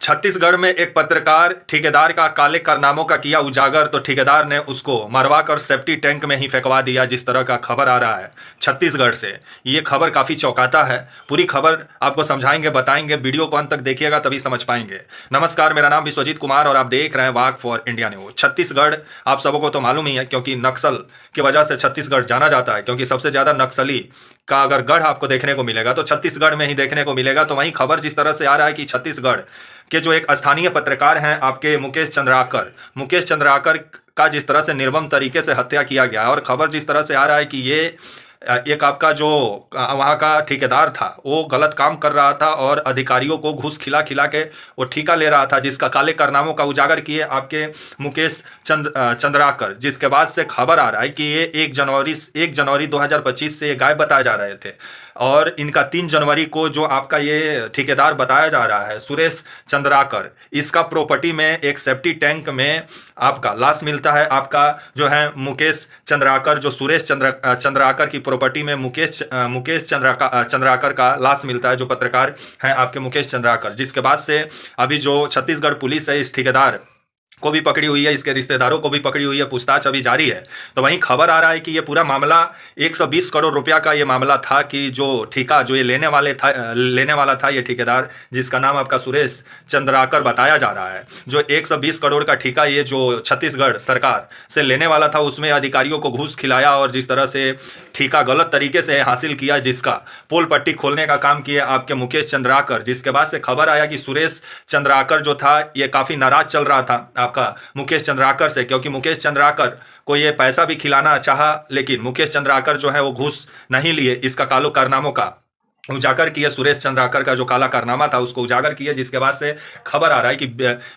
छत्तीसगढ़ में एक पत्रकार ठेकेदार का काले कारनामों का किया उजागर तो ठेकेदार ने उसको मरवा कर सेफ्टी टैंक में ही फेंकवा दिया, जिस तरह का खबर आ रहा है छत्तीसगढ़ से। ये खबर काफ़ी चौंकाता है। पूरी खबर आपको समझाएंगे, बताएंगे, वीडियो को अंत तक देखिएगा तभी समझ पाएंगे। नमस्कार, मेरा नाम विश्वजीत कुमार और आप देख रहे हैं वाक फॉर इंडिया न्यूज। छत्तीसगढ़ आप सबों को तो मालूम ही है, क्योंकि नक्सल की वजह से छत्तीसगढ़ जाना जाता है, क्योंकि सबसे ज़्यादा नक्सली का अगर गढ़ आपको देखने को मिलेगा तो छत्तीसगढ़ में ही देखने को मिलेगा। तो वहीं खबर जिस तरह से आ रहा है कि छत्तीसगढ़ के जो एक स्थानीय पत्रकार हैं आपके मुकेश चंद्राकर का जिस तरह से निर्मम तरीके से हत्या किया गया है, और खबर जिस तरह से आ रहा है कि ये एक आपका जो वहाँ का ठेकेदार था वो गलत काम कर रहा था और अधिकारियों को घूस खिला खिला के वो ठेका ले रहा था, जिसका काले कारनामों का उजागर किए आपके मुकेश चंद्राकर। जिसके बाद से खबर आ रहा है कि ये 1 जनवरी 2025 से ये गायब बताए जा रहे थे, और इनका 3 जनवरी को जो आपका ये ठेकेदार बताया जा रहा है सुरेश चंद्राकर, इसका प्रॉपर्टी में एक सेफ्टी टैंक में आपका लाश मिलता है। आपका जो है मुकेश चंद्राकर, जो सुरेश चंद्राकर की प्रॉपर्टी में मुकेश चंद्राकर का लाश मिलता है, जो पत्रकार हैं आपके मुकेश चंद्राकर। जिसके बाद से अभी जो छत्तीसगढ़ पुलिस है इस ठेकेदार को भी पकड़ी हुई है, इसके रिश्तेदारों को भी पकड़ी हुई है, पूछताछ अभी जारी है। तो वहीं खबर आ रहा है कि ये पूरा मामला 120 करोड़ रुपया का ये मामला था, कि जो ठेका जो ये लेने वाला था ये ठेकेदार, जिसका नाम आपका सुरेश चंद्राकर बताया जा रहा है, जो 120 करोड़ का ठेका ये जो छत्तीसगढ़ सरकार से लेने वाला था, उसमें अधिकारियों को घूस खिलाया और जिस तरह से ठेका गलत तरीके से हासिल किया, जिसका पोल पट्टी खोलने का काम किया आपके मुकेश चंद्राकर। जिसके बाद से खबर आया कि सुरेश चंद्राकर जो था ये काफ़ी नाराज चल रहा था आपका मुकेश चंद्राकर से, क्योंकि मुकेश चंद्राकर को ये पैसा भी खिलाना चाहा, लेकिन मुकेश चंद्राकर जो है वो घूस नहीं लिए। इसका कालो कारनामों का उजागर किया, सुरेश चंद्राकर का जो काला कारनामा था उसको उजागर किया। जिसके बाद से खबर आ रहा है कि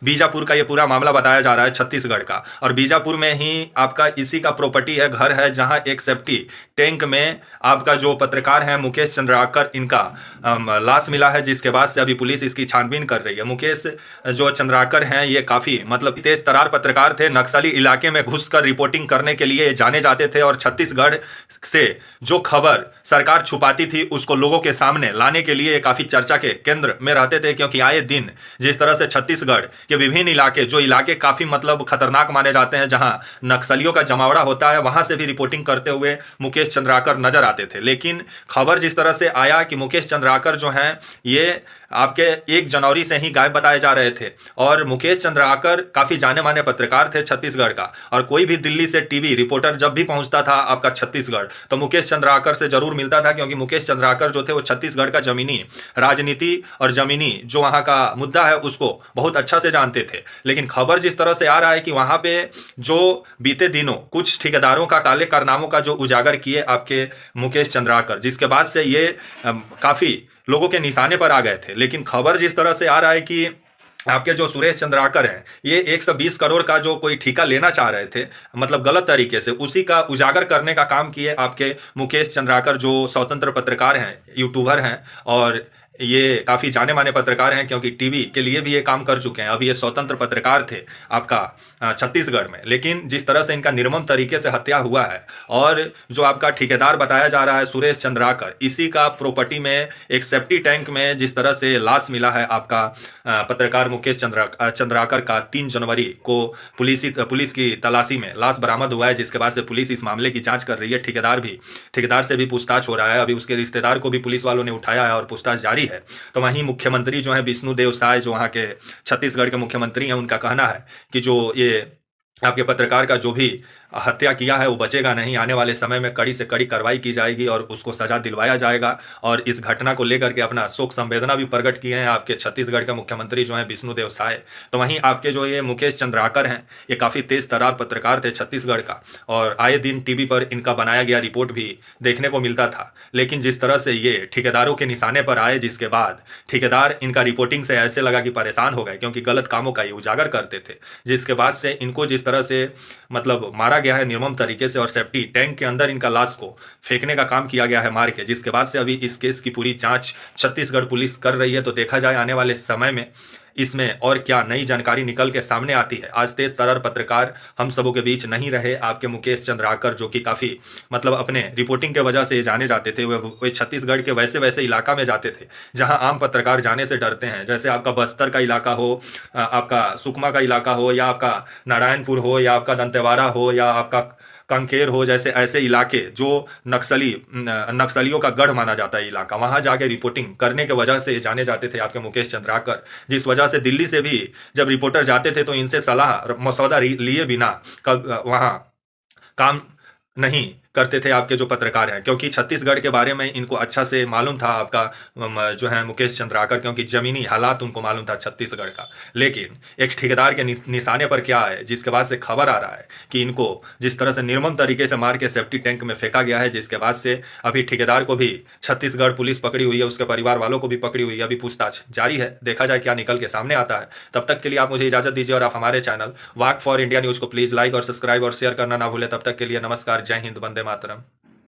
बीजापुर का ये पूरा मामला बताया जा रहा है छत्तीसगढ़ का, और बीजापुर में ही आपका इसी का प्रॉपर्टी है, घर है, जहां एक सेफ्टी टैंक में आपका जो पत्रकार है मुकेश चंद्राकर, इनका लाश मिला है। जिसके बाद से अभी पुलिस इसकी छानबीन कर रही है। मुकेश जो चंद्राकर हैं ये काफ़ी मतलब तेज तरार पत्रकार थे, नक्सली इलाके में घुसकर रिपोर्टिंग करने के लिए जाने जाते थे, और छत्तीसगढ़ से जो खबर सरकार छुपाती थी उसको लोगों के सामने लाने के लिए काफ़ी चर्चा के केंद्र में रहते थे। क्योंकि आए दिन जिस तरह से छत्तीसगढ़ के विभिन्न इलाके, जो इलाके काफ़ी मतलब खतरनाक माने जाते हैं, जहां नक्सलियों का जमावड़ा होता है, वहां से भी रिपोर्टिंग करते हुए मुकेश चंद्राकर नजर आते थे। लेकिन खबर जिस तरह से आया कि मुकेश चंद्राकर जो हैं ये आपके 1 जनवरी से ही गायब बताए जा रहे थे, और मुकेश चंद्राकर काफ़ी जाने माने पत्रकार थे छत्तीसगढ़ का, और कोई भी दिल्ली से टीवी रिपोर्टर जब भी पहुंचता था आपका छत्तीसगढ़ तो मुकेश चंद्राकर से जरूर मिलता था, क्योंकि मुकेश चंद्राकर जो थे वो छत्तीसगढ़ का जमीनी राजनीति और जमीनी जो वहाँ का मुद्दा है उसको बहुत अच्छा से जानते थे। लेकिन खबर जिस तरह से आ रहा है कि वहाँ पे जो बीते दिनों कुछ ठेकेदारों का काले कारनामों का जो उजागर किए आपके मुकेश चंद्राकर, जिसके बाद से ये काफ़ी लोगों के निशाने पर आ गए थे। लेकिन खबर जिस तरह से आ रहा है कि आपके जो सुरेश चंद्राकर हैं ये 120 करोड़ का जो कोई ठेका लेना चाह रहे थे, मतलब गलत तरीके से, उसी का उजागर करने का काम किए आपके मुकेश चंद्राकर, जो स्वतंत्र पत्रकार हैं, यूट्यूबर हैं, और ये काफ़ी जाने माने पत्रकार हैं, क्योंकि टीवी के लिए भी ये काम कर चुके हैं। अभी ये स्वतंत्र पत्रकार थे आपका छत्तीसगढ़ में। लेकिन जिस तरह से इनका निर्मम तरीके से हत्या हुआ है, और जो आपका ठेकेदार बताया जा रहा है सुरेश चंद्राकर, इसी का प्रॉपर्टी में एक सेफ्टी टैंक में जिस तरह से लाश मिला है आपका पत्रकार मुकेश चंद्राकर का 3 जनवरी को पुलिस की तलाशी में लाश बरामद हुआ है। जिसके बाद से पुलिस इस मामले की जांच कर रही है। ठेकेदार से भी पूछताछ हो रहा है। अभी उसके रिश्तेदार को भी पुलिस वालों ने उठाया है और पूछताछ जारी है। तो वहीं मुख्यमंत्री जो है विष्णुदेव साय, जो वहाँ के छत्तीसगढ़ के मुख्यमंत्री हैं, उनका कहना है कि जो ये आपके पत्रकार का जो भी हत्या किया है वो बचेगा नहीं। आने वाले समय में कड़ी से कड़ी कार्रवाई की जाएगी और उसको सजा दिलवाया जाएगा। और इस घटना को लेकर के अपना शोक संवेदना भी प्रकट किए हैं आपके छत्तीसगढ़ के मुख्यमंत्री जो हैं विष्णुदेव साय। तो वहीं आपके जो ये मुकेश चंद्राकर हैं ये काफ़ी तेज तरार पत्रकार थे छत्तीसगढ़ का, और आए दिन टीवी पर इनका बनाया गया रिपोर्ट भी देखने को मिलता था। लेकिन जिस तरह से ये ठेकेदारों के निशाने पर आए, जिसके बाद ठेकेदार इनका रिपोर्टिंग से ऐसे लगा कि परेशान हो गए, क्योंकि गलत कामों का ये उजागर करते थे। जिसके बाद से इनको जिस तरह से मतलब मारा गया है निर्मम तरीके से, और सेफ्टी टैंक के अंदर इनका लाश को फेंकने का काम किया गया है मार के। जिसके बाद से अभी इस केस की पूरी जांच छत्तीसगढ़ पुलिस कर रही है। तो देखा जाए आने वाले समय में इसमें और क्या नई जानकारी निकल के सामने आती है। आज तेज तर्रार पत्रकार हम सबों के बीच नहीं रहे। आपके मुकेश चंद्राकर जो कि काफ़ी मतलब अपने रिपोर्टिंग के वजह से जाने जाते थे, वे छत्तीसगढ़ के वैसे वैसे इलाका में जाते थे जहां आम पत्रकार जाने से डरते हैं। जैसे आपका बस्तर का इलाका हो, आपका सुकमा का इलाका हो, या आपका नारायणपुर हो, या आपका दंतेवाड़ा हो, या आपका कंकेर हो, जैसे ऐसे इलाके जो नक्सलियों का गढ़ माना जाता है इलाका, वहां जाके रिपोर्टिंग करने के वजह से जाने जाते थे आपके मुकेश चंद्राकर। जिस वजह से दिल्ली से भी जब रिपोर्टर जाते थे तो इनसे सलाह मसौदा लिए बिना कब वहां काम नहीं करते थे आपके जो पत्रकार हैं, क्योंकि छत्तीसगढ़ के बारे में इनको अच्छा से मालूम था आपका जो है मुकेश चंद्राकर, क्योंकि जमीनी हालात उनको मालूम था छत्तीसगढ़ का। लेकिन एक ठेकेदार के निशाने पर क्या है, जिसके बाद से खबर आ रहा है कि इनको जिस तरह से निर्मम तरीके से मार के सेफ्टी टैंक में फेंका गया है, जिसके बाद से अभी ठेकेदार को भी छत्तीसगढ़ पुलिस पकड़ी हुई है, उसके परिवार वालों को भी पकड़ी हुई है। अभी पूछताछ जारी है, देखा जाए क्या निकल के सामने आता है। तब तक के लिए आप मुझे इजाजत दीजिए और आप हमारे channel walk for India news को प्लीज लाइक और सब्सक्राइब और शेयर करना ना भूलें। तब तक के लिए नमस्कार, जय हिंद, वंदे मातरम।